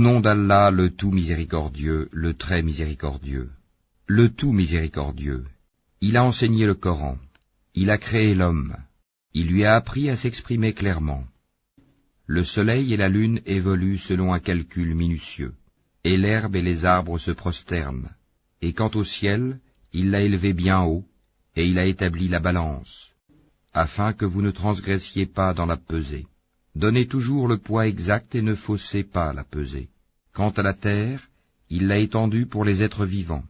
nom d'Allah, le tout miséricordieux, le très miséricordieux. Le tout miséricordieux. Il a enseigné le Coran. Il a créé l'homme. Il lui a appris à s'exprimer clairement. Le soleil et la lune évoluent selon un calcul minutieux, et l'herbe et les arbres se prosternent. Et quant au ciel, il l'a élevé bien haut, et il a établi la balance, afin que vous ne transgressiez pas dans la pesée. Donnez toujours le poids exact et ne faussez pas la pesée. Quant à la terre, il l'a étendue pour les êtres vivants.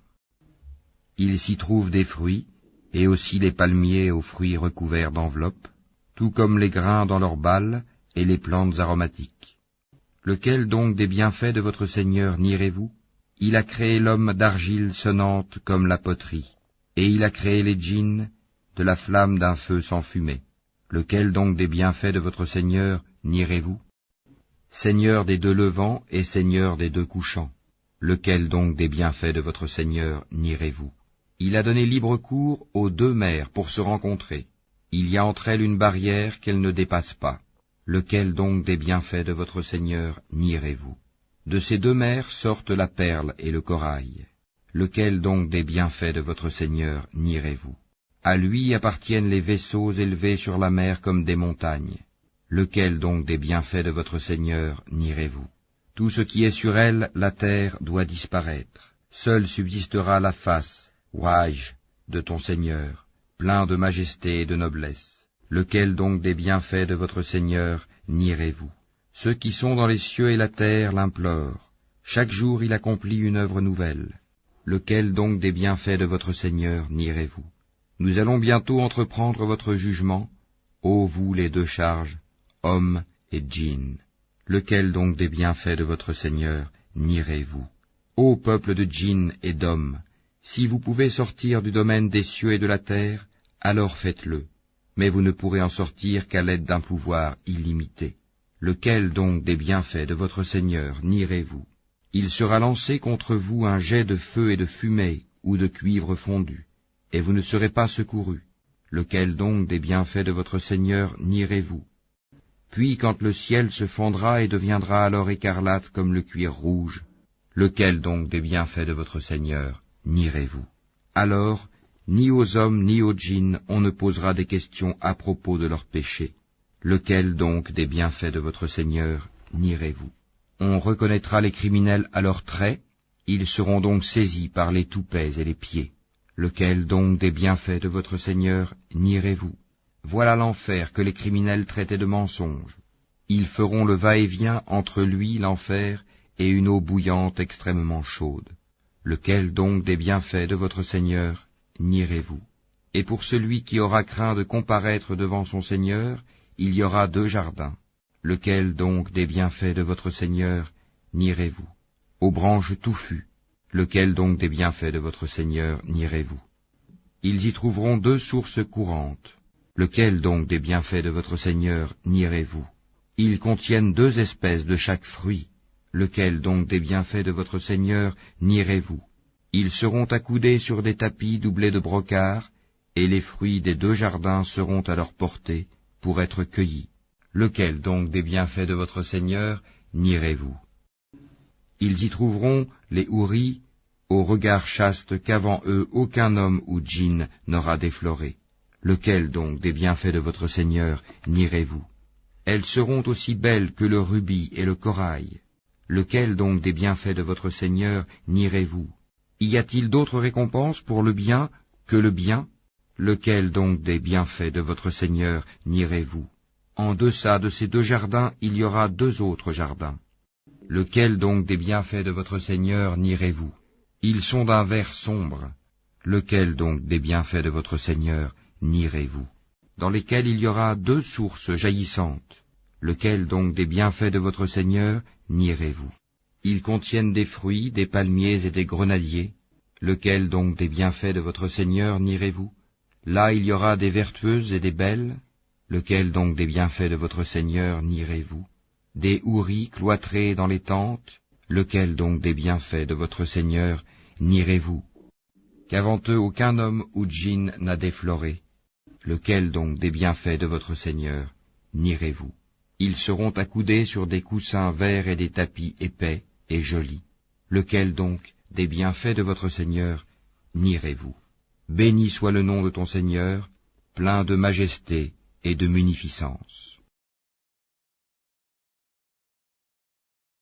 Il s'y trouve des fruits, et aussi les palmiers aux fruits recouverts d'enveloppes, tout comme les grains dans leurs balles et les plantes aromatiques. Lequel donc des bienfaits de votre Seigneur nierez-vous? Il a créé l'homme d'argile sonnante comme la poterie, et il a créé les djinns de la flamme d'un feu sans fumée. Lequel donc des bienfaits de votre Seigneur nierez-vous? Seigneur des deux levants et Seigneur des deux couchants. Lequel donc des bienfaits de votre Seigneur nierez-vous? Il a donné libre cours aux deux mers pour se rencontrer. Il y a entre elles une barrière qu'elles ne dépassent pas. Lequel donc des bienfaits de votre Seigneur nierez-vous? De ces deux mers sortent la perle et le corail. Lequel donc des bienfaits de votre Seigneur nierez-vous? À lui appartiennent les vaisseaux élevés sur la mer comme des montagnes. Lequel donc des bienfaits de votre Seigneur nierez-vous? Tout ce qui est sur elle, la terre, doit disparaître. Seule subsistera la face, Wajh, de ton Seigneur, plein de majesté et de noblesse. Lequel donc des bienfaits de votre Seigneur nierez-vous? Ceux qui sont dans les cieux et la terre l'implorent. Chaque jour il accomplit une œuvre nouvelle. Lequel donc des bienfaits de votre Seigneur nierez-vous? Nous allons bientôt entreprendre votre jugement, ô vous les deux charges, hommes et djinns. Lequel donc des bienfaits de votre Seigneur nierez-vous? Ô peuple de djinns et d'hommes, si vous pouvez sortir du domaine des cieux et de la terre, alors faites-le, mais vous ne pourrez en sortir qu'à l'aide d'un pouvoir illimité. Lequel donc des bienfaits de votre Seigneur nierez-vous? Il sera lancé contre vous un jet de feu et de fumée ou de cuivre fondu, et vous ne serez pas secourus. Lequel donc des bienfaits de votre Seigneur nierez-vous? Puis quand le ciel se fondra et deviendra alors écarlate comme le cuir rouge, lequel donc des bienfaits de votre Seigneur nierez-vous? Alors, ni aux hommes ni aux djinns on ne posera des questions à propos de leurs péchés. Lequel donc des bienfaits de votre Seigneur nierez-vous? On reconnaîtra les criminels à leurs traits, ils seront donc saisis par les toupets et les pieds. Lequel donc des bienfaits de votre Seigneur nierez-vous? Voilà l'enfer que les criminels traitaient de mensonge. Ils feront le va-et-vient entre lui, l'enfer, et une eau bouillante extrêmement chaude. Lequel donc des bienfaits de votre Seigneur nierez-vous? Et pour celui qui aura craint de comparaître devant son Seigneur, il y aura deux jardins. Lequel donc des bienfaits de votre Seigneur nierez-vous? Aux branches touffues. Lequel donc des bienfaits de votre Seigneur nierez-vous? Ils y trouveront deux sources courantes. Lequel donc des bienfaits de votre Seigneur nierez-vous? Ils contiennent deux espèces de chaque fruit. Lequel donc des bienfaits de votre Seigneur nierez-vous? Ils seront accoudés sur des tapis doublés de brocart, et les fruits des deux jardins seront à leur portée pour être cueillis. Lequel donc des bienfaits de votre Seigneur nierez-vous? Ils y trouveront les houris, au regard chaste qu'avant eux aucun homme ou djinn n'aura défloré. Lequel donc des bienfaits de votre Seigneur nierez-vous? Elles seront aussi belles que le rubis et le corail. Lequel donc des bienfaits de votre Seigneur nierez-vous? Y a-t-il d'autre récompense pour le bien que le bien? Lequel donc des bienfaits de votre Seigneur nierez-vous? En deçà de ces deux jardins, il y aura deux autres jardins. Lequel donc des bienfaits de votre Seigneur nierez-vous? Ils sont d'un vert sombre. Lequel donc des bienfaits de votre Seigneur nierez-vous? Dans lesquels il y aura deux sources jaillissantes. Lequel donc des bienfaits de votre Seigneur nierez-vous? Ils contiennent des fruits, des palmiers et des grenadiers. Lequel donc des bienfaits de votre Seigneur nierez-vous? Là il y aura des vertueuses et des belles. Lequel donc des bienfaits de votre Seigneur nierez-vous? Des houris cloîtrés dans les tentes. Lequel donc des bienfaits de votre Seigneur nierez-vous? Qu'avant eux aucun homme ou djinn n'a défloré. Lequel donc des bienfaits de votre Seigneur nierez-vous? Ils seront accoudés sur des coussins verts et des tapis épais, et joli. Lequel donc, des bienfaits de votre Seigneur, nierez-vous? Béni soit le nom de ton Seigneur, plein de majesté et de munificence.